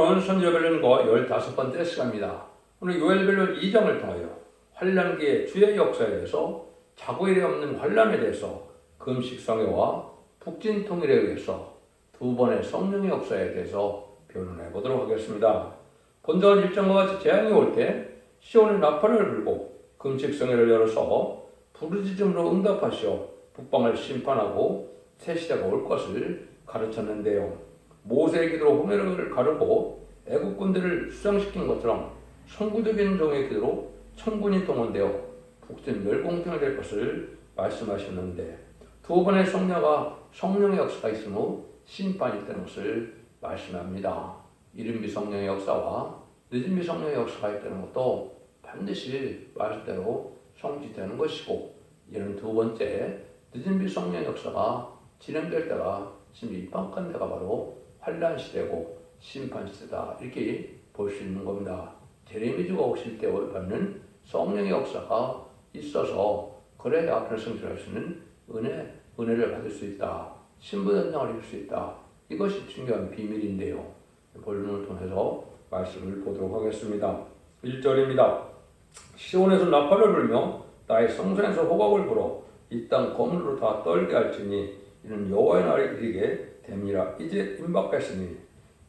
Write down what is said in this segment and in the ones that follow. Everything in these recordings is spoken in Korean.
오늘 선지별론과 15번째 시간입니다. 오늘 요엘별론 2장을 통하여 환란기의 주의 역사에 대해서 자고 일에 없는 환란에 대해서 금식성회와 북진통일에 의해서 두 번의 성령의 역사에 대해서 변론해 보도록 하겠습니다. 본전 일정과 같이 재앙이 올 때 시온의 나팔을 불고 금식성회를 열어서 부르짖음으로 응답하시어 북방을 심판하고 새 시대가 올 것을 가르쳤는데요. 모세의 기도로 홍해를 가르고 애국 군대를 수장시킨 것처럼 선구적인 종의 기도로 천군이 동원되어 북진 멸공평이 될 것을 말씀하셨는데 두 번의 성령의 역사가 있으므로 심판이 있다는 것을 말씀합니다. 이른비 성령의 역사와 늦은비 성령의 역사가 있다는 것도 반드시 말씀대로 성취되는 것이고, 이는 두 번째 늦은비 성령의 역사가 진행될 때가 지금 입방한 때가 바로 환란 시대고 심판 시대다, 이렇게 볼 수 있는 겁니다. 제레미주가 오실 때 받는 성령의 역사가 있어서 그래야 결승전할 수 있는 은혜를 받을 수 있다, 신부전장을 이룰 수 있다. 이것이 중요한 비밀인데요. 본론을 통해서 말씀을 보도록 하겠습니다. 1절입니다. 시온에서 나팔을 불며 나의 성산에서 호각을 불어 이 땅 거물로 다 떨게 할지니 이는 여호와의 날이 이르게 됨이라. 이제 임박했으니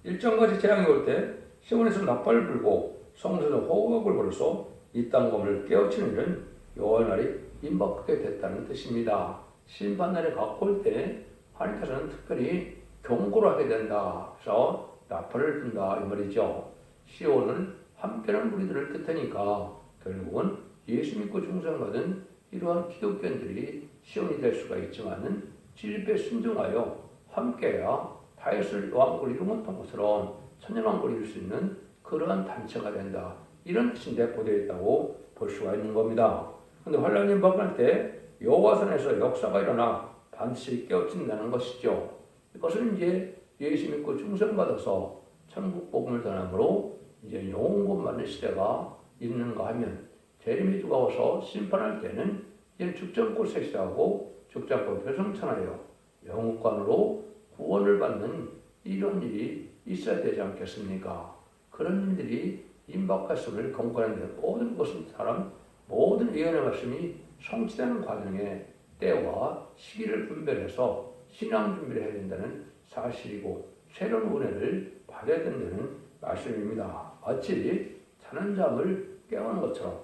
일정같이 재앙이 올 때 시온에서 나팔을 불고 성산에서 호각을 불어서 이 땅 거물을 깨우치는 일은 여호와의 날이 임박하게 됐다는 뜻입니다. 심판날에 가까울 때 하나님께서는 특별히 경고를 하게 된다. 그래서 나팔을 분다 이 말이죠. 시온은 함께하는 우리들을 뜻하니까 결국은 예수 믿고 중생받은 이러한 기독교인들이 시온이 될 수가 있지만은 진리에 순종하여 함께해야 다윗을 왕국을 이루었던 것처럼 천년왕국을 이룰 수 있는 그러한 단체가 된다, 이런 뜻이 내포되어 있다고 볼 수가 있는 겁니다. 그런데 환란이 임박할 때 여호와선에서 역사가 일어나 반드시 깨어진다는 것이죠. 이것은 이제 예수 믿고 중생받아서 천국 복음을 전함으로 이제 영원권 받는 시대가 있는가 하면, 제레미야가 와서 심판할 때는 이제 죽전꽃 색시하고 죽전꽃 회성천하여 영국관으로 구원을 받는 이런 일이 있어야 되지 않겠습니까? 그런 일들이 임박했음을 경고하는데 모든 예언의 말씀이 성취되는 과정에 때와 시기를 분별해서 신앙 준비를 해야 된다는 사실이고, 새로운 은혜를 받아야 된다는 말씀입니다. 마치 자는 잠을 깨우는 것처럼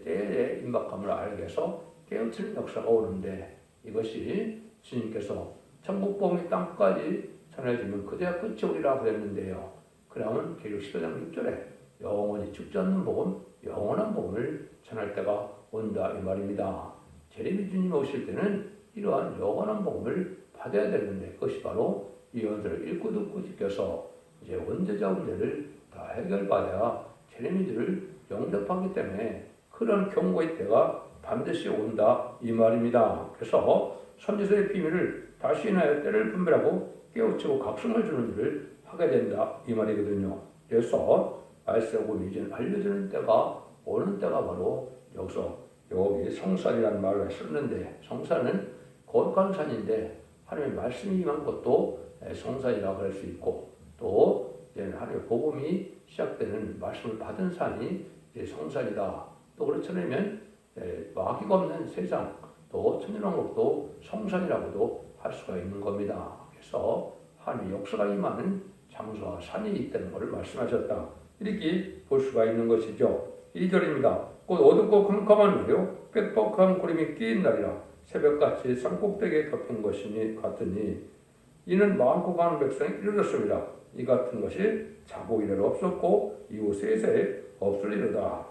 때에 임박함을 알게 해서 깨우치는 역사가 오는데, 이것이 주님께서 천국 복음이 땅까지 전해지면 그제야 끝이 오리라 그랬는데요. 그러면 계시록 15장 6절에 영원히 죽지 않는 복음, 영원한 복음을 전할 때가 온다 이 말입니다. 제레미야 주님 오실 때는 이러한 영원한 복음을 받아야 되는데, 그것이 바로 예언들을 읽고 듣고 지켜서 이제 원죄자 문제를 다 해결받아야 제레미야를 영접하기 때문에 그런 경고의 때가 반드시 온다 이 말입니다. 그래서 선지서의 비밀을 다시 인하여 때를 분별하고 깨우치고 각성을 주는 일을 하게 된다 이 말이거든요. 그래서 말세하고 이제 알려주는 때가 오는 때가 바로 여기 성산이라는 말을 썼는데, 성산은 거룩한 산인데 하나님의 말씀이 임한 것도 성산이라고 할 수 있고, 또 하나님의 복음이 시작되는 말씀을 받은 산이 성산이다. 또 그렇지 않으면 마귀가 없는 세상, 또 천년왕국도 성산이라고도 할 수가 있는 겁니다. 그래서 하나님의 역사가 임하는 장소와 산이 있다는 것을 말씀하셨다, 이렇게 볼 수가 있는 것이죠. 2절입니다. 곧 어둡고 캄캄한 날이요 빽뻑한 구름이 끼인 날이라 새벽같이 산꼭대기에 덮인 것이니 같으니 이는 많고 많은 백성이 이르렀습니다. 이 같은 것이 자고 이래로 없었고 이후 세세에 없을 이르다.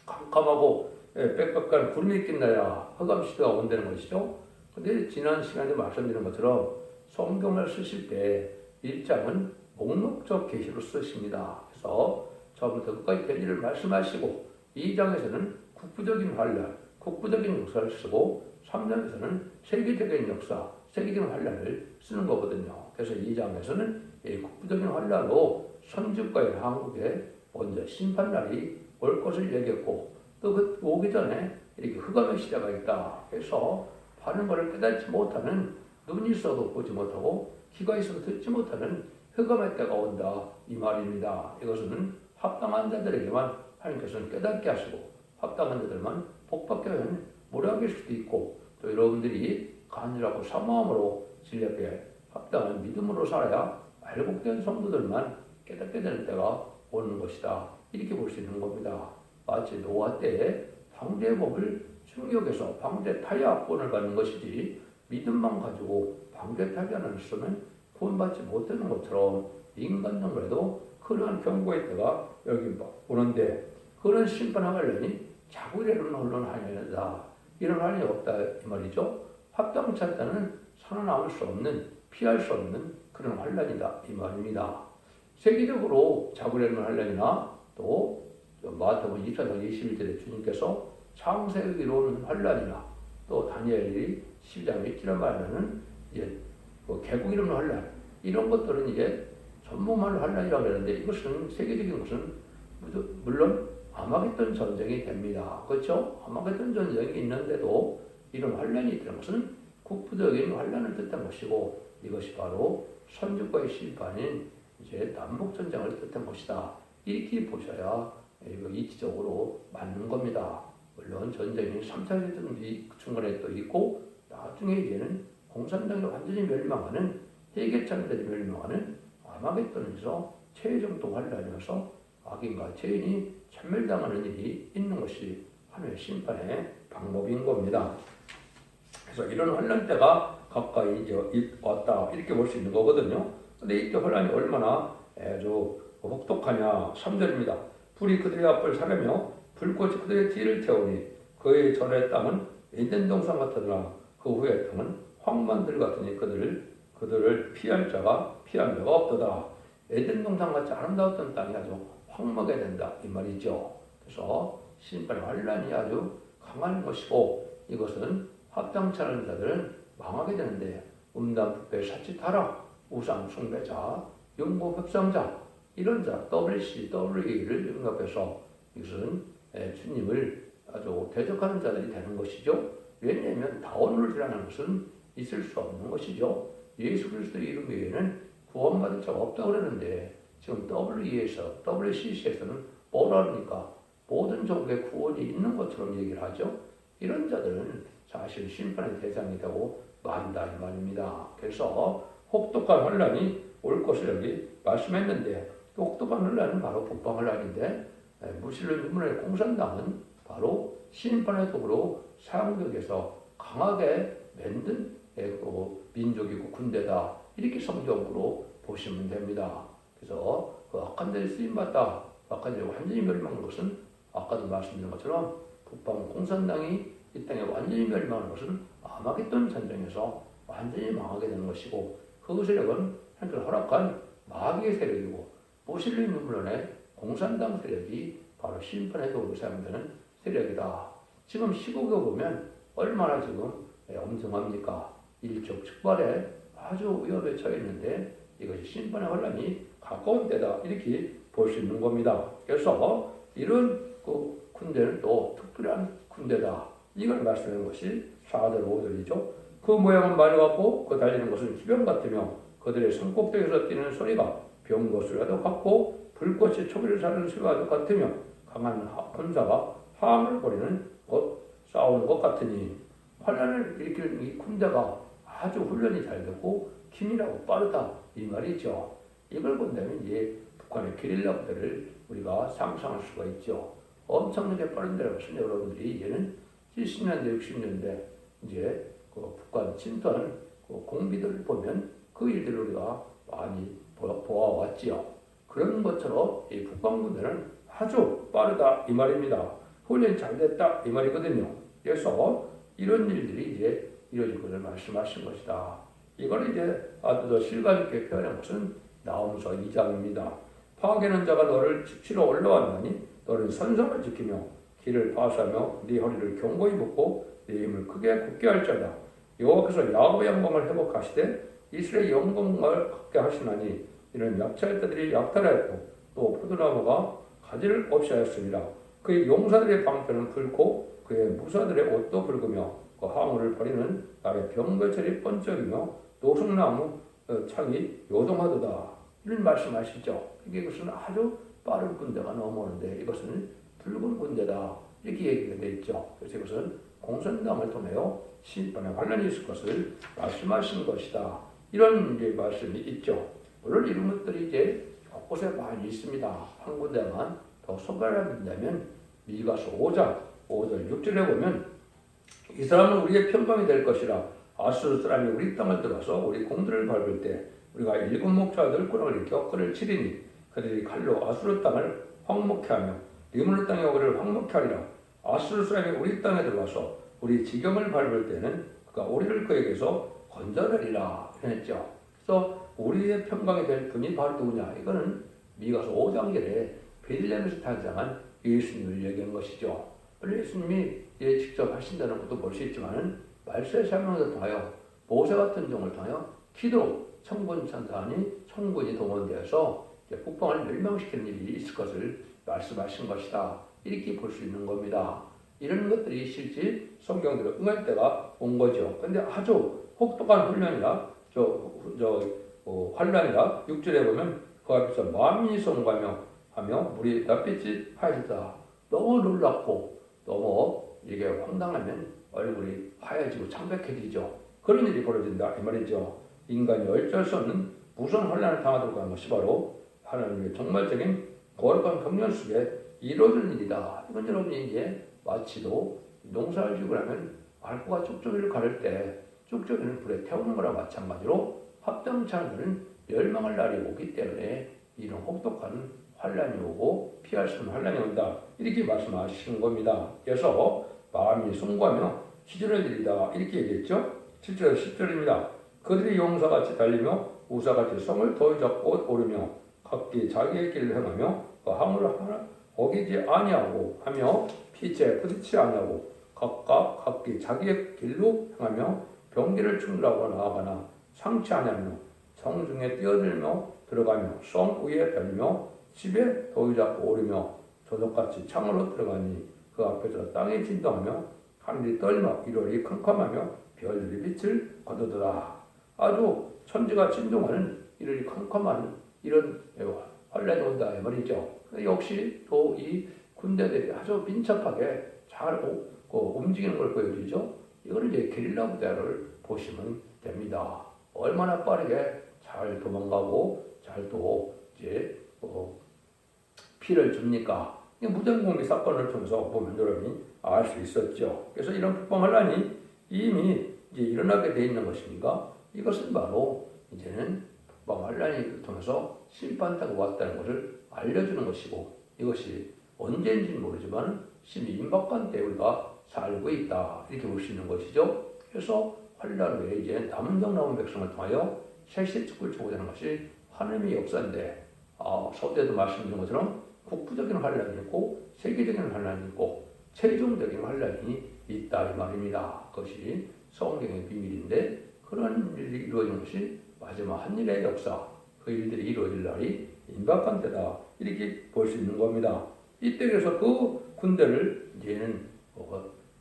캄캄하고 빽빽한 구름이 낀 날이라 흑암시대가 온다는 것이죠. 근데 지난 시간에 말씀드린 것처럼 성경을 쓰실 때 1장은 목록적 계시로 쓰십니다. 그래서 처음부터 끝까지 된 일을 말씀하시고, 2장에서는 국부적인 환란, 국부적인 역사를 쓰고, 3장에서는 세계적인 역사, 세계적인 환란을 쓰는 거거든요. 그래서 2장에서는 국부적인 환란으로 선지국가의 한국에 먼저 심판날이 올 것을 얘기했고, 또 그 오기 전에 이렇게 흑암의 시대가 있다. 그래서 바른 것을 깨닫지 못하는, 눈이 있어도 보지 못하고 귀가 있어도 듣지 못하는 흑암의 때가 온다 이 말입니다. 이것은 합당한 자들에게만 하나님께서는 깨닫게 하시고 합당한 자들만 복받게 하면 모략일 수도 있고 또 여러분들이 간절하고 사모함으로 진리에 합당한 믿음으로 살아야 알곡된 성도들만 깨닫게 되는 때가 오는 것이다. 이렇게 볼 수 있는 겁니다. 마치 노아 때에 방주의 법을 충격해서 방주의 타협권을 받는 것이지 믿음만 가지고 방주의 타협권을 쓰면 구원받지 못하는 것처럼 인간적으로도 그러한 경고의 때가 여기 오는데 그런 심판하려니 자구이라는 혼론하려다 이런 할이 없다 이 말이죠. 합당치 않다는 살아남을 수 없는 피할 수 없는 그런 환란이다 이 말입니다. 세계적으로 자구이라는 환란이나 또 마태복음 24장 21절에 주님께서 창세기에 이루는 환란이나 또 다니엘이 12장 1절에 말하는 이제 개국 이루는 환란 이런 것들은 이제 전무만 환란이라고 하는데 이것은 세계적인 것은 물론 아마겟돈 전쟁이 됩니다. 그렇죠? 아마겟돈 전쟁이 있는데도 이런 환란이 있다는 것은 국부적인 환란을 뜻한 것이고 이것이 바로 선주과의 심판인 이제 남북 전쟁을 뜻한 것이다. 이렇게 보셔야 이거 이치적으로 맞는 겁니다. 물론 전쟁이 3차 세계대전이 중간에 또 있고 나중에 이제는 공산당이 완전히 멸망하는 세계차들이 멸망하는 아마겟돈에서 최종도 환란이어서 악인과 죄인이 참멸당하는 일이 있는 것이 하나님의 심판의 방법인 겁니다. 그래서 이런 환란 때가 가까이 이제 왔다 이렇게 볼 수 있는 거거든요. 근데 이때 환란이 얼마나 아주 혹독하냐. 3절입니다. 불이 그들의 앞을 사르며 불꽃이 그들의 뒤를 태우니 그의 전의 땅은 에덴 동산 같으나 그 후의 땅은 황만들 같으니 그들을 피할 자가 없도다. 에덴 동산 같이 아름다웠던 땅이 아주 황무하게 된다 이 말이죠. 그래서 심판의 환란이 아주 강한 것이고 이것은 합당치 않은 자들은 망하게 되는데 음란부패 사치타락 우상 숭배자 영구 협상자 이런 자 WCW를 영접해서 이것은 주님을 아주 대적하는 자들이 되는 것이죠. 왜냐하면 다원을 드러나는 것은 있을 수 없는 것이죠. 예수 그리스도의 이름 외에는 구원받을 자가 없다고 그러는데 지금 WCC에서는 뭐라 합니까? 모든 종족의 구원이 있는 것처럼 얘기를 하죠. 이런 자들은 사실 심판의 대상이 되고 만다 이 말입니다. 그래서 혹독한 환란이 올 것을 여기 말씀했는데 혹독한 환란은 바로 북방 환란인데 무슬림 인문의 공산당은 바로 심판의 도구로 사용되어서 강하게 만든 민족이고 군대다 이렇게 성경으로 보시면 됩니다. 그래서 그 악한 자에 쓰임받다 악한 자에 완전히 멸망한 것은 아까도 말씀드린 것처럼 북방 공산당이 이 땅에 완전히 멸망하는 것은 아마겟돈 전쟁에서 완전히 망하게 되는 것이고 그 세력은 하나님께서 허락한 마귀의 세력이고 무슬림 인문의 공산당 세력이 바로 심판의 도구로 사용되는 세력이다. 지금 시국에 보면 얼마나 지금 엄청합니까? 일촉즉발에 아주 위협에 처해 있는데 이것이 심판의 환란이 가까운 때다 이렇게 볼 수 있는 겁니다. 그래서 이런 그 군대는 또 특별한 군대다 이걸 말씀하는 것이 4절 5절이죠. 그 모양은 말이 같고 그 달리는 것은 기병 같으며 그들의 산꼭대기에서 뛰는 소리가 병거 소리와도 같고 불꽃이 초기를 사르는 소리와도 같으며 강한 군사가 함을 벌이는 것 싸우는 것 같으니 환란을 일으키는 이 군대가 아주 훈련이 잘 됐고 기민하고 빠르다 이 말이죠. 이걸 본다면 이제 북한의 게릴라 부대를 우리가 상상할 수가 있죠. 엄청나게 빠른 데라고 하시는 여러분들이 이제는 70년대 60년대 이제 그 북한 침투한 그 공비들을 보면 그 일들을 우리가 많이 보아왔지요. 그런 것처럼 이 북방 군대는 아주 빠르다 이 말입니다. 훈련이 잘 됐다 이 말이거든요. 그래서 이런 일들이 이제 이루어질 것을 말씀하신 것이다. 이걸 이제 아주 더 실감있게 표현한 것은 나홈서 2장입니다. 파괴하는 자가 너를 치러 올라왔나니 너는 선성을 지키며 길을 파수하며 네 허리를 견고히 묶고 네 힘을 크게 굳게 할 자다. 여호와께서 야곱의 영광을 회복하시되 이스라엘의 영광을 갖게 하시나니 이는 약탈 자들이 약탈하였고 또 포도나무가 가지를 없이 하였습니다. 그의 용사들의 방패는 붉고 그의 무사들의 옷도 붉으며 그 화물을 버리는 날의 병거철이 번쩍이며 노숙나무 창이 요동하도다. 이런 말씀하시죠. 이것은 아주 빠른 군대가 넘어오는데 이것은 붉은 군대다 이렇게 얘기가 되어 있죠. 그래서 이것은 공산당을 통하여 심판의 환란이 있을 것을 말씀하신 것이다. 이런 이제 말씀이 있죠. 물론 이런 것들이 이제 곳곳에 많이 있습니다. 한 군데만 더 소개하면 미가서 5장 5절 6절에 보면 이 사람은 우리의 평강이 될 것이라 아수르 사람이 우리 땅을 들어서 우리 공들을 밟을 때 우리가 일곱 목자들 꾸러기를 격거를 치리니 그들이 칼로 아수르 땅을 황목케 하며 리므르 땅의 어그를 황목케 하리라. 아수르 사람이 우리 땅에 들어와서 우리 지경을 밟을 때는 그가 우리를 그에게서 건져내리라 했죠. 그래서 우리의 평강이 될 분이 바로 누구냐? 이거는 미가서 5장절에 베들레헴에서 탄생한 예수님을 얘기한 것이죠. 예수님이 직접 하신다는 것도 볼 수 있지만 말세의 사명을 통하여 모세 같은 종을 통하여 기도로 천군 천사니 천군이 동원되어서 북방을 멸망시키는 일이 있을 것을 말씀하신 것이다. 이렇게 볼 수 있는 겁니다. 이런 것들이 실제 성경대로 응할 때가 온 거죠. 그런데 아주 혹독한 훈련이라 환란이라 6절에 보면 그 앞에서 만민이 성과며 하며 물이 낯빛이 하얘졌다. 너무 놀랍고 너무 이게 황당하면 얼굴이 하얘지고 창백해지죠. 그런 일이 벌어진다 이 말이죠. 인간이 어쩔 수 없는 무서운 환란을 당하도록 하는 것이 바로 하나님의 정말적인 거룩한 경륜 속에 이루어질 일이다. 이건 여러분이 이제 마치도 농사를 지고 나면 알코가 쭉쭉이를 가를 때 쭉쭉이는 불에 태우는 거랑 마찬가지로 합당치 않은 것은 멸망할 날이 오기 때문에 이런 혹독한 환란이 오고 피할 수 없는 환란이 온다. 이렇게 말씀하시는 겁니다. 그래서 마음이 숭고하며 기절할 일이다. 이렇게 얘기했죠. 7절 10절입니다. 그들이 용사같이 달리며 우사같이 성을 더위 잡고 오르며 각기 자기의 길을 행하며 그 항우를 하나 어기지 아니하고 하며 피체에 부딪히지 아니하고 각각 각기 자기의 길로 행하며 병기를 충돌하고 나아가나 상치 아니하며 성중에 뛰어들며 들어가며 성 위에 별며 집에 더위 잡고 오르며 조석같이 창으로 들어가니 그 앞에서 땅이 진동하며 하늘이 떨며 일월이 캄캄하며 별들이 빛을 거두더라. 아주 천지가 진동하는 이런 캄캄한 이런 환란이 온다 이 말이죠. 역시 또 이 군대들이 아주 민첩하게 잘 움직이는 걸 보여주죠. 이거는 이제 게릴라 부대를 보시면 됩니다. 얼마나 빠르게 잘 도망가고 잘 또 이제 피를 줍니까? 이 무전공비 사건을 통해서 보면 여러분이 알 수 있었죠. 그래서 이런 북방 환란이 이미 이제 일어나게 돼 있는 것입니까? 이것은 바로 이제는 북방 환란을 통해서 심판다가 왔다는 것을 알려주는 것이고 이것이 언제인지는 모르지만 심히 임박한 때 우리가 살고 있다 이렇게 볼 수 있는 것이죠. 그래서 환란 후에 이제 남은 백성을 통하여 새시축을 주고되는 것이 하나님의 역사인데 서두에도 말씀드린 것처럼 국부적인 환란이 있고 세계적인 환란이 있고 최종적인 환란이 있다 이 말입니다. 그것이 성경의 비밀인데 그런 일이 이루어지는 것이 마지막 한 일의 역사 그 일들이 이루어질 날이 임박한 때다 이렇게 볼 수 있는 겁니다. 이때 그래서 그 군대를 이제는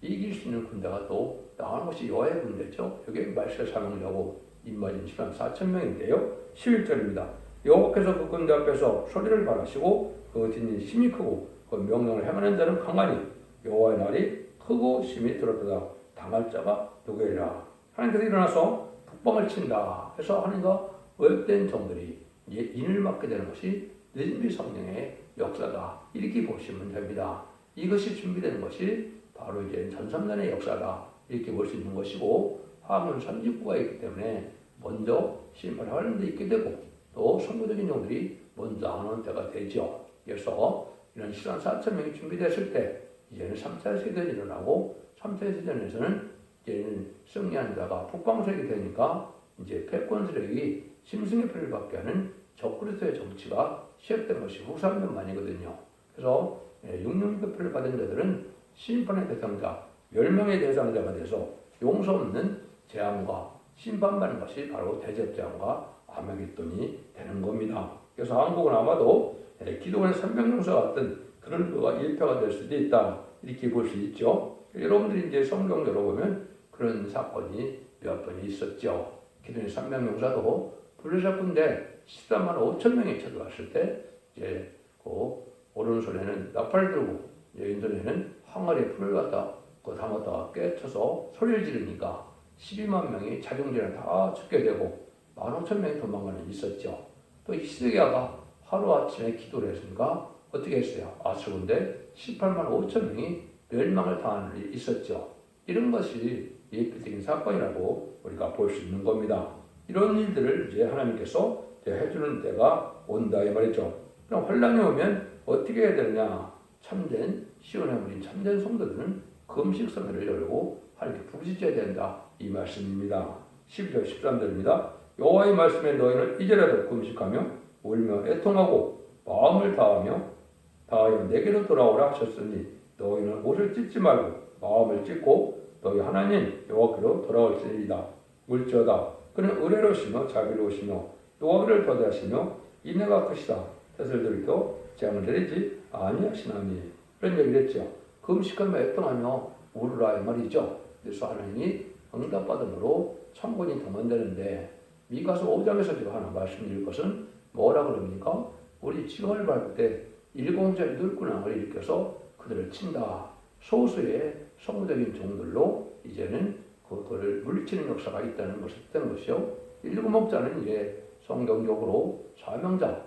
이길 수 있는 군대가 또 나오는 것이 여호와의 군대죠. 여기 말세 사명자고 인마진 140,000명인데요. 11절입니다. 여호와께서 그 군대 앞에서 소리를 발하시고 그 뒷일 심히 크고 그 명령을 행하는 자는 강하니 여호와의 날이 크고 심히 들었다. 당할 자가 누구리라. 하나님께서 일어나서 북방을 친다. 해서 하나님과 외국된 종들이 이제 인을 맡게 되는 것이 느헤미야 성령의 역사다. 이렇게 보시면 됩니다. 이것이 준비되는 것이 바로 이제 전삼년의 역사다. 이렇게 볼 수 있는 것이고 하문 선지부가 있기 때문에 먼저 심판을 하는 데 있게 되고 또 선구적인 종들이 먼저 하는 때가 되죠. 그래서 이런 시간 4,000명이 준비됐을 때 이제는 3차 세대전이 일어나고 3차 세대전에서는 이제는 승리한 자가 북방세력이 되니까 이제 패권 세력이 심승의 표를 받게 하는 적그리스도의 정치가 시작된 것이 후 3년 만이거든요. 그래서 666 표를 받은 자들은 심판의 대상자, 멸망의 대상자가 돼서 용서 없는 재앙과 심판받는 것이 바로 대접재앙과 아마겟돈이 되는 겁니다. 그래서 한국은 아마도 기도원의 300용사 같은 그런 일표가 될 수도 있다. 이렇게 볼 수 있죠. 여러분들이 이제 성경 열어보면 그런 사건이 몇 번 있었죠. 기도원의 300용사도 둘러쌀 군데 13만 5천 명이 쳐들어왔을 때 이제 그 오른손에는 나팔을 들고 왼손에는 항아리에 불을 갖다 담았다가 깨쳐서 소리를 지르니까 12만 명이 자중질에 다 죽게 되고 15,000명이 도망가는 일이 있었죠. 또 히스기야가 하루아침에 기도를 했으니까 어떻게 했어요? 아수군데 18만 5천 명이 멸망을 당하는 일이 있었죠. 이런 것이 예표적인 사건이라고 우리가 볼 수 있는 겁니다. 이런 일들을 이제 하나님께서 해주는 때가 온다 이 말이죠. 그럼 환란이 오면 어떻게 해야 되느냐? 참된 시온에 우린 참된 성도들은 금식성회를 열고 하나님께 부르짖어야 된다 이 말씀입니다. 12절 13절입니다. 여호와의 말씀에 너희는 이제라도 금식하며 울며 애통하고 마음을 다하여 내게로 돌아오라 하셨으니 너희는 옷을 찢지 말고 마음을 찢고 너희 하나님 여호와께로 돌아올지니이다. 물지어다 그는 의로우시며 자비로우시며 노하기를 더디하시며 인내가 크시다. 뜻을 들이켜 재앙을 내리지 아니하시나니 이런 얘기를 했죠. 금식하며 애통하며 울으라 이 말이죠. 그래서 하나님이 응답받음으로 천군이 동원되는데 미가서 5장에서 제가 하나 말씀드릴 것은 뭐라 그럽니까? 우리 지경을 밟을 때 일공자 이들꾼왕을 일으켜서 그들을 친다. 소수의 성도적인 종들로 이제는 그거를 물리치는 역사가 있다는 것을 뜻한 것이요. 7목자는 이제 성경적으로 사명자,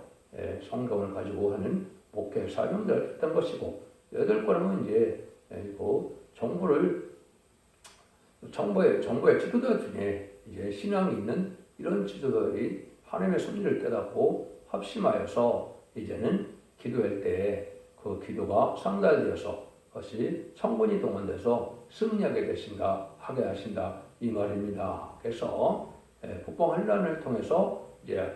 성경을 가지고 하는 목회 사명자를 뜻한 것이고 8권은 이제 그 정부의 지도자 중에 이제 신앙이 있는 이런 지도자들이 하나님의 섭리를 깨닫고 합심하여서 이제는 기도할 때 그 기도가 상달되어서 그것이 성군이 동원돼서 승리하게 하게 하신다 이 말입니다. 그래서 북방 환란을 통해서 이제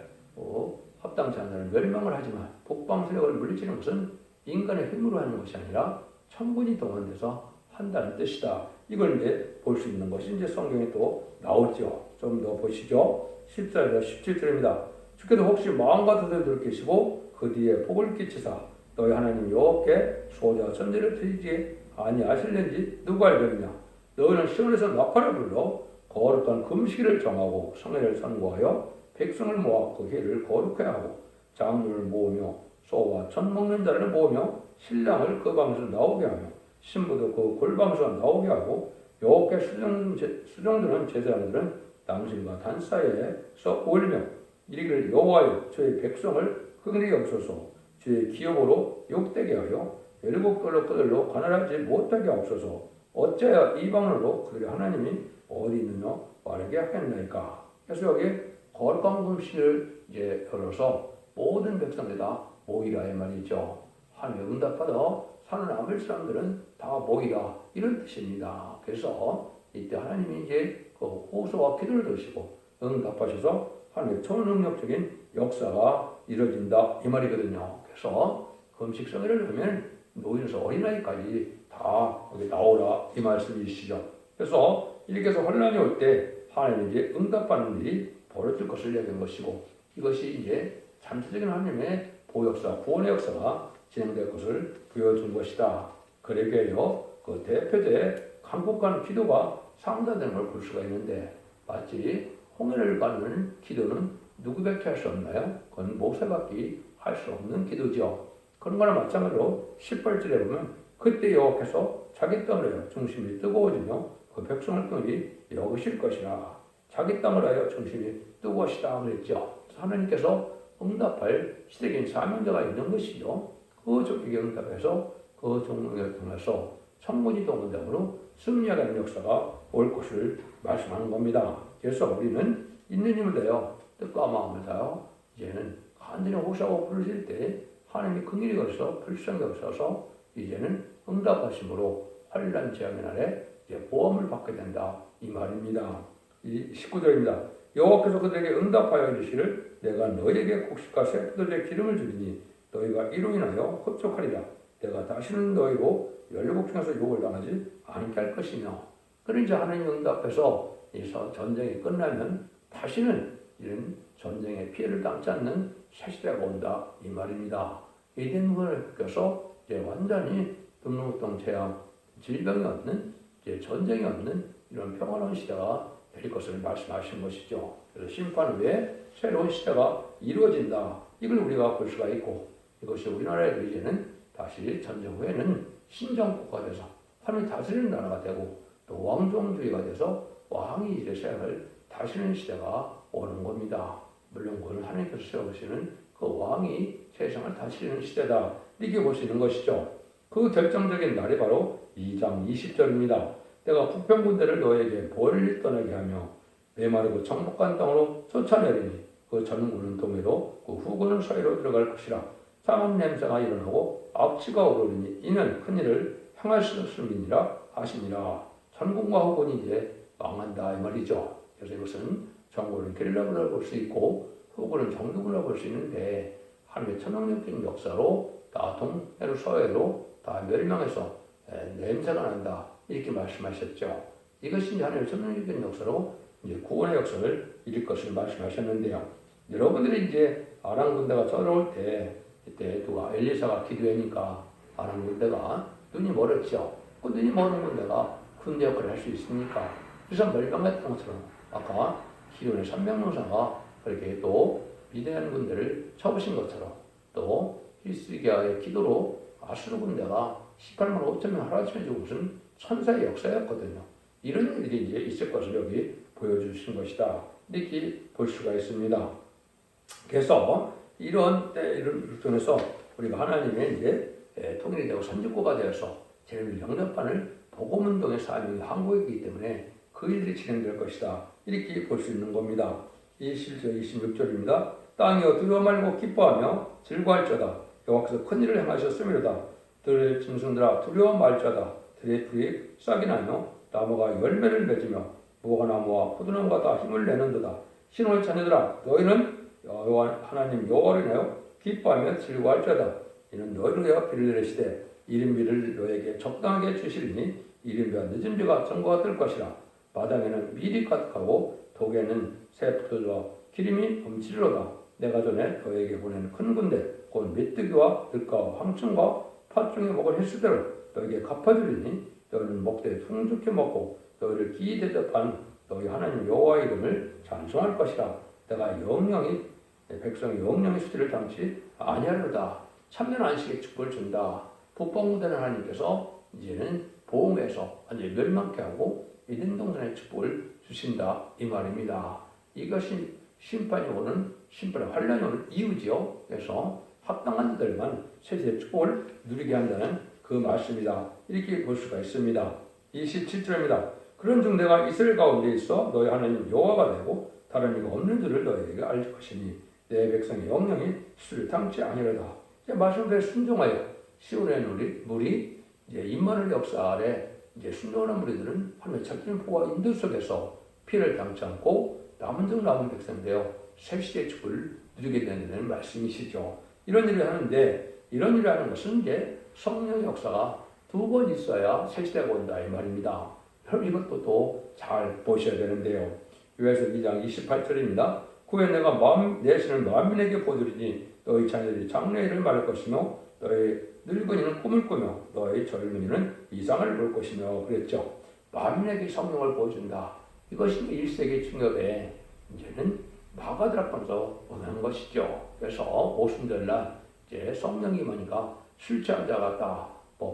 합당치 않는 멸망을 하지만 북방 세력을 물리치는 것은 인간의 힘으로 하는 것이 아니라 천군이 동원돼서 한다는 뜻이다. 이걸 이제 볼 수 있는 것이 이제 성경에 또 나오죠. 좀 더 보시죠. 14절에서 17절입니다. 주께서 혹시 마음과 뜻을 들키시고 그 뒤에 복을 끼치사 너희 하나님 여호와께 소자 전제를 드리지 아니하실는지 누가 알겠느냐? 너희는 시온에서 나팔을 불러 거룩한 금식일을 정하고 성회를 선고하여 백성을 모아 그 해를 거룩해야 하고 장로를 모으며 소와 젖 먹는 자를 모으며 신랑을 그 방에서 나오게 하며 신부도 그 골방에서 나오게 하고 여호와께 수종드는 제사장들은 당신과 단 사이에서 울며 이르기를 여호와여 저희 백성을 흥하게 하옵소서 주의 기업으로 욕되게 하여 열국들로 그들로 가난하지 못하게 하옵소서 어찌하여 이방으로 그들의 하나님이 어디 있느냐 말하게 하겠나이까. 그래서 여기 거룩한 금식을 이제 열어서 모든 백성들 다 모이라 이 말이죠. 하나님의 응답받아 살아남을 사람들은 다 모이라 이런 뜻입니다. 그래서 이때 하나님이 이제 그 호소와 기도를 들으시고 응답하셔서 하나님의 초능력적인 역사가 이루어진다 이 말이거든요. 그래서 금식성회를 하면 노인에서 어린아이까지 다 거기 나오라 이 말씀이시죠. 그래서 이렇게 해서 환란이 올 때 하나님이 이제 응답하는 일이 벌어질 것을 얘기한 것이고 이것이 이제 잠시적인 하나님의 보역사, 구원의 역사가 진행될 것을 보여준 것이다. 그러게요. 그 대표적인 간곡한 기도가 상달되는 걸 볼 수가 있는데 마치 홍해를 가는 기도는 누구밖에 할 수 없나요? 그건 모세밖에 할 수 없는 기도죠. 그런 거나 마찬가지로 18절에 보면 그때 여호와께서 자기 땅을 하여 중심이 뜨거워지며 그 백성을 끊이 여기실 것이라. 자기 땅을 하여 중심이 뜨거워시다 그랬죠. 하나님께서 응답할 시대적인 사명자가 있는 것이죠. 그 적에게 응답해서 그 종을 통해서 천군이 동원됨으로 승리하는 역사가 올 것을 말씀하는 겁니다. 그래서 우리는 있는 힘을 다여 뜻과 마음을 다여 이제는 간절히 호소하고 부르실 때 하나님이 긍휼히 여기서 불쌍히 여기셔서 이제는 응답하심으로 환난 재앙의 날에 이제 보험을 받게 된다 이 말입니다. 이 19절입니다. 여호와께서 그들에게 응답하여 이르시를 내가 너희에게 곡식과 새 포도주의 기름을 주리니 너희가 이로 인하여 흡족하리라. 내가 다시는 너희로 열국중에서 욕을 당하지 않게 할 것이며. 그러니까 하나님 응답해서 이 전쟁이 끝나면 다시는 이런 전쟁의 피해를 당치 않는 새 시대가 온다 이 말입니다. 에덴문을 껴서 이제 완전히 등록동 재앙, 질병이 없는 이제 전쟁이 없는 이런 평화로운 시대가 될 것을 말씀하신 것이죠. 그래서 심판 후에 새로운 시대가 이루어진다. 이걸 우리가 볼 수가 있고, 이것이 우리나라에도 이제는 다시 전쟁 후에는 신정국가가 돼서 하나님이 다스리는 나라가 되고, 또 왕종주의가 돼서 왕이 이제 세상을 다스리는 시대가 오는 겁니다. 물론 그건 하나님께서 세우시는 그 왕이 세상을 다스리는 시대다. 이렇게 볼 수 있는 것이죠. 그 결정적인 날이 바로 2장 20절입니다. 내가 북평군대를 너에게 멀리 떠나게 하며 메마르고 정복한 땅으로 쫓아내리니 그 전군은 동해로 그 후군은 서해로 들어갈 것이라. 상한 냄새가 일어나고 악취가 오르니 이는 큰일을 행할 수 없음이니라 하시니라. 전군과 후군이 이제 망한다 이 말이죠. 그래서 이것은 전군은 게릴라군을 볼 수 있고 후군은 정두군을 볼 수 있는데 하나님의 천황적인 역사로 다 동해로 서해로 다 멸망해서 냄새가 난다 이렇게 말씀하셨죠. 이것이 이제 하나님의 천황적인 역사로 이제 구원의 역사를 이룰 것을 말씀하셨는데요. 여러분들이 이제 아람 군대가 쳐들어올 때 그때 누가 엘리사가 기도하니까 아람 군대가 눈이 멀었죠. 그 눈이 멀은 군대가 군대 역할을 할 수 있습니까? 그래서 멸망했던 것처럼 아까 기존의 300명사가 그렇게 또 위대한 군대를 쳐부신 것처럼 또 히스기야의 기도로 아수르 군대가 18만 5천 명 하루아침에 죽은 천사의 역사였거든요. 이런 일이 이제 있을 것을 여기 보여주신 것이다. 이렇게 볼 수가 있습니다. 그래서 이런 때를 통해서 우리가 하나님의 이제 통일이 되고 선지국가 되어서 제일 영접반을 복음운동의 사명이 한국이기 때문에 그 일들이 진행될 것이다. 이렇게 볼 수 있는 겁니다. 27절 26절입니다. 땅이여 두려워 말고 기뻐하며 즐거워할지어다. 여호와께서 큰 일을 행하셨음이로다. 들의 짐승들아 두려워 말지어다. 들의 풀이 싹이 나며 나무가 열매를 맺으며 무화과나무와 포도나무가 다 힘을 내는도다. 신혼의 자녀들아 너희는 여호와 하나님 여호와를 인하여 기뻐하며 즐거워할지어다. 이는 너희를 위하여 비를 내리시되 이른비를 너에게 적당하게 주시리니 이른비와 늦은 비가 전구가 뜰 것이라. 마당에는 밀이 가득하고 독에는 새 포도주와 기름이 넘치리로다. 내가 전에 너에게 보낸 큰 군대 곧 메뚜기와 들과 황충과 팥중에 먹을 횟수대로 너에게 갚아주리니 너희는 먹되 풍족히 먹고 너희를 기이 대접한 너희 하나님 여호와의 이름을 찬송할 것이라. 내가 영영이 백성의 영영의 수지를 당치 아니하리로다. 참된 안식의 축복을 준다. 북방군대는 하나님께서 이제는 보응해서 완전히 멸망케 하고 에덴 동산의 축복을 주신다 이 말입니다. 이것이 심판이 오는 심판의 환란이 오는 이유지요. 그래서 합당한 자들만 세세의 축복을 누리게 한다는 그 말씀이다. 이렇게 볼 수가 있습니다. 27절입니다. 그런즉 내가 이스라엘 가운데 있어 너희 하나님 여호와가 되고 다른 이가 없는 줄을 너희에게 알 것이니 내 백성의 영영이 수를 당치 아니하리로다. 말씀대로 순종하여 시온의 물이 이제 임마누엘 역사 아래 이제 순종하는 무리들은 하나님의 작전 보호와 인도 속에서 피해를 당치 않고 남은 백성되어 새 시대의 축복을 누리게 되는 말씀이시죠. 이런 일을 하는데 이런 일을 하는 것은 이제 성령의 역사가 두 번 있어야 새 시대가 온다 이 말입니다. 그럼 이것도 또 잘 보셔야 되는데요. 요에서 2장 28절입니다. 그후에 내가 내 신을 만민에게 보여주리니 너희 자녀들이 장래일을 말할 것이며 너희 늙은이는 꿈을 꾸며 너희 젊은이는 이상을 볼 것이며 그랬죠. 만민에게 성령을 보여준다. 이것이 1세기 중엽에 이제는 마가드락방에서 보는 것이죠. 그래서 오순절날 이제 성령이 임하니까 술 취한 자 같다.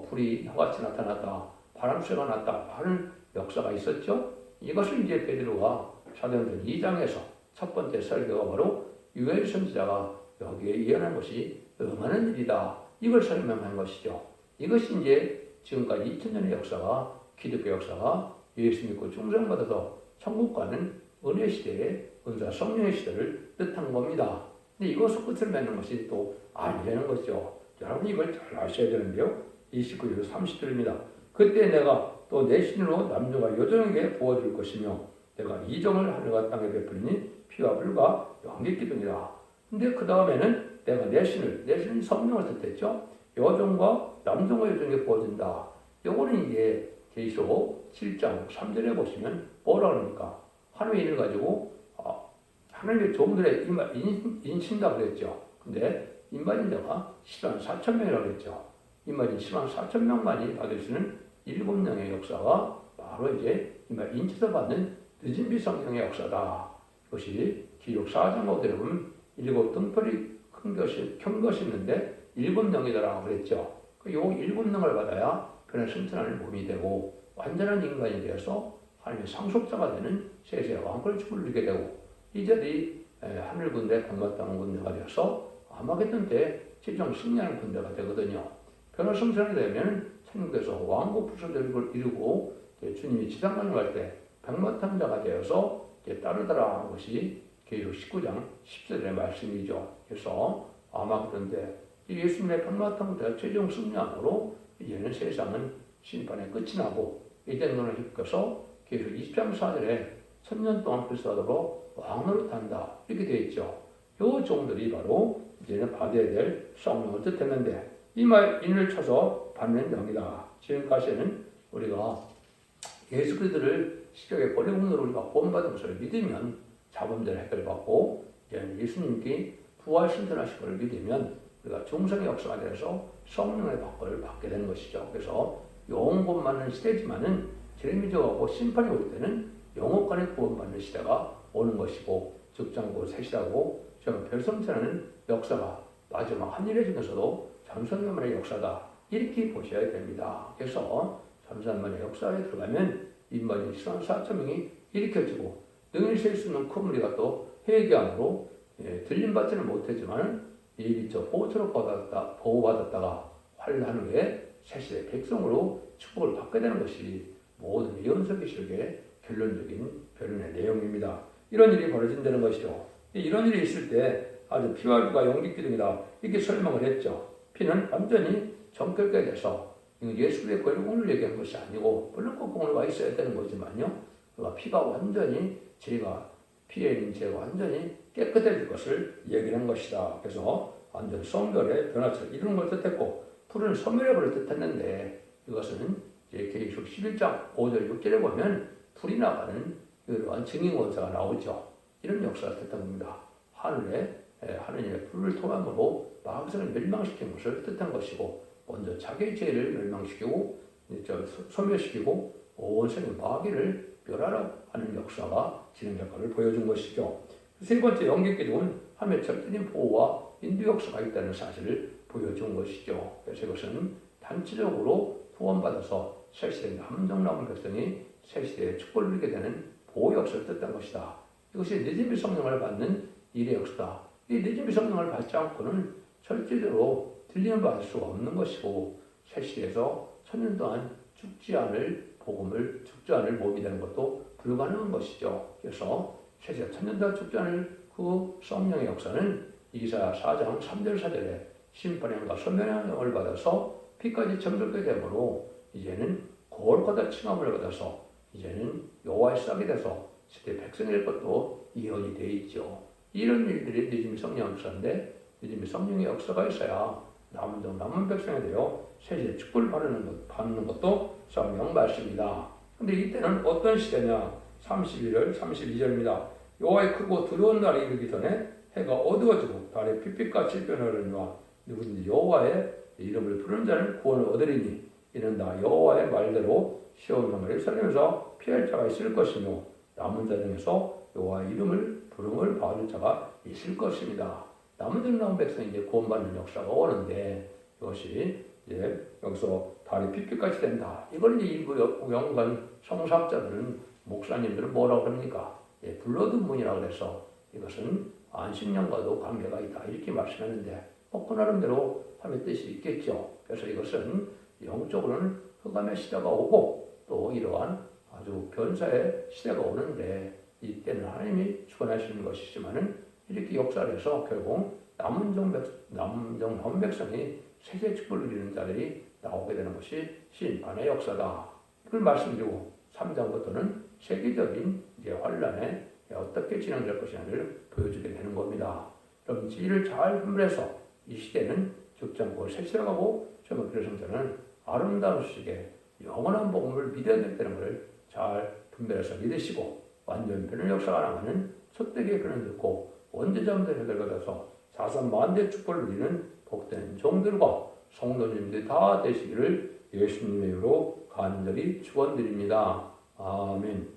불이 혀같이 나타났다. 바람쇠가 났다. 하는 역사가 있었죠. 이것을 이제 베드로가 사도행전 2장에서 첫 번째 설교가 바로 유엘 선지자가 여기에 예언한 것이 응하는 일이다. 이걸 설명한 것이죠. 이것이 이제 지금까지 2000년의 역사가 기독교 역사가 예수 믿고 중생받아서 천국 가는 은혜 시대의 은사 성령의 시대를 뜻한 겁니다. 근데 이것을 끝을 맺는 것이 또 아니라는 것이죠. 여러분 이걸 잘 아셔야 되는데요. 29절 30절입니다. 그때 내가 또 내 신으로 남녀가 여종에게 부어줄 것이며 내가 이정을 하늘과 땅에 베풀리니 피와 불과 연기 기둥이라. 근데 그 다음에는 내가 내 신을 성령을 뜻했죠. 여종과 남종과 여종에게 부어준다. 요거는 이제 계시록 7장 3절에 보시면 뭐라 그럽니까? 하나님의 일을 가지고 하나님의 종들의 인신다 그랬죠. 근데 인반인 자가 10만 4천 명이라고 그랬죠. 인반인 10만 4천 명만이 받을 수 있는 7명의 역사가 바로 이제 인체서 받는 늦은비 성령의 역사다. 이것이 기록 4장 5절에 보면 7 등불이 큰 것이 있는데 7능이더라 그랬죠. 요 7능을 받아야 변화 승천하는 몸이 되고 완전한 인간이 되어서 하나님의 상속자가 되는 세세의 왕권을 축을 누리게 되고 이들이 하늘 군대, 백마 땅 군대가 되어서 아마겟돈 때 최종 승리하는 군대가 되거든요. 변화 승천이 되면 천국에서 왕국 부서들을 이루고 주님이 지상관을 갈 때 백마탕자가 되어서 따르더라 하는 것이 계시록 19장 10절의 말씀이죠. 그래서 아마겟돈 때 예수님의 백마탕자 최종 승리함으로 이제는 세상은 심판의 끝이 나고 이제 너는 힙겨서 계시록 20장 4절에 1000년 동안 불사도로 왕으로 탄다 이렇게 되어 있죠. 이 종들이 바로 이제는 받아야 될 성령을 뜻했는데 이 말 인을 쳐서 받는 영이다. 지금까지는 우리가 예수 그리스도를 십자가에 버림으로 우리가 구원받은 것을 믿으면 자범죄를 해결받고 예수님께 부활 승천하신 것을 믿으면 우리가 중생의 역사가 되어서 성령의 받고를 받게 되는 것이죠. 그래서 영혼 구원받는 시대지만은 재림이적하고 심판이 올 때는 영혼간의 구원받는 시대가 오는 것이고 즉장고 새시라고 저는 별성천하는 역사가 마지막 한일해 중에서도 전선만의 역사다 이렇게 보셔야 됩니다. 그래서 전선만의 역사에 들어가면 인간이 4천명이 일으켜지고 능히 셀 수 있는 큰 무리가 또 회개함으로 들림받지는 못했지만 예비적 보호처럼 보호받았다가 환난 후에 새시대 백성으로 축복을 받게 되는 것이 모든 예언서기식의 결론적인 변론의 내용입니다. 이런 일이 벌어진다는 것이죠. 이런 일이 있을 때 아주 피와 육과 용기 기둥이다 이렇게 설명을 했죠. 피는 완전히 정결게 돼서 예수 그리스도의 권력을 얘기한 것이 아니고 물론 꼭 공을 와 있어야 되는 거지만요. 피가 완전히 피에 있는 죄가 완전히 깨끗해질 것을 얘기한 것이다. 그래서 완전 성결의 변화처럼 이루는 걸 뜻했고 풀은 소멸해버릴 뜻했는데 이것은 계시록 11장 5절 6절에 보면 풀이 나가는 그러한 증인권사가 나오죠. 이런 역사를 뜻한 겁니다. 하늘에 하느님의 불을 통함으로 마귀를 멸망시킨 것을 뜻한 것이고 먼저 자기의 죄를 멸망시키고 소멸시키고 온 세계 마귀를 멸하라고 하는 역사가 진행작과를 보여준 것이죠. 세 번째 영계기둥은 하나님의 절대적인 보호와 인도 역사가 있다는 사실을 보여준 것이죠. 그래서 이것은 단체적으로 구원받아서 새시대 남정 남은 백성이 새시대에 축복을 누리게 되는 보호 역사를 뜻한 것이다. 이것이 늦은비 성령을 받는 일의 역사다. 이 늦은비 성령을 받지 않고는 절대적으로 들리는 바 알 수가 없는 것이고 새시대에서 1000년 동안 죽지 않을 몸이 되는 것도 불가능한 것이죠. 그래서 새시대 1000년 동안 죽지 않을 그 성령의 역사는 이사야 4장 3절 4절에 심판형과 소멸형을 받아서 피까지 정결게 되므로 이제는 거룩하다 칭함을 받아서 이제는 여호와의 싹이 돼서 시대 백성이 될 것도 예언이 되어 있죠. 이런 일들이 늦은비 성령 역사인데 늦은비 성령의 역사가 있어야 남은 백성이 되어 세시대 축복을 받는 것도 성령 말씀이다. 근데 이때는 어떤 시대냐? 31절 32절입니다. 여호와의 크고 두려운 날이 이르기 전에 해가 어두워지고 달의 핏빛같이 변하려니와 누구든지 여호와의 이름을 부르는 자는 구원을 얻으리니 이는 다 여호와의 말대로 시온명을 살리면서 피할 자가 있을 것이며 남은 자 중에서 여호와의 이름을 부름을 받을 자가 있을 것입니다. 남은 자 남은 백성이 이제 구원받는 역사가 오는데 이것이 이제 여기서 달이 핏빛같이 된다. 이걸 이제 일부 영관 성사학자들은 목사님들은 뭐라고 합니까? 블러드 문이라고 해서 이것은 안식년과도 관계가 있다 이렇게 말씀하는데 그 나름대로 하나님의 뜻이 있겠죠. 그래서 이것은 영적으로는 흑암의 시대가 오고 또 이러한 아주 변사의 시대가 오는데 이때는 하나님이 주관하시는 것이지만은 이렇게 역사를 해서 결국 남은 백성이 세세 축복을 누리는 자들이 나오게 되는 것이 심판의 역사다. 이걸 말씀드리고 3장부터는 세계적인 이제 환란에 어떻게 진행될 것이냐를 보여주게 되는 겁니다. 그럼 이를 잘 분별해서 이 시대는 죽지 않고 세시라고 저는 그래서 저는 아름다운 소식에 영원한 복음을 믿어야 된다는 것을 잘 분별해서 믿으시고 완전 변의 역사가 나가는 첫대기의 변을 듣고 원죄자분들 해결받아서 자선만대 축복을 누리는 복된 종들과 성도님들이 다 되시기를 예수님의 이름으로 간절히 축원드립니다. 아멘.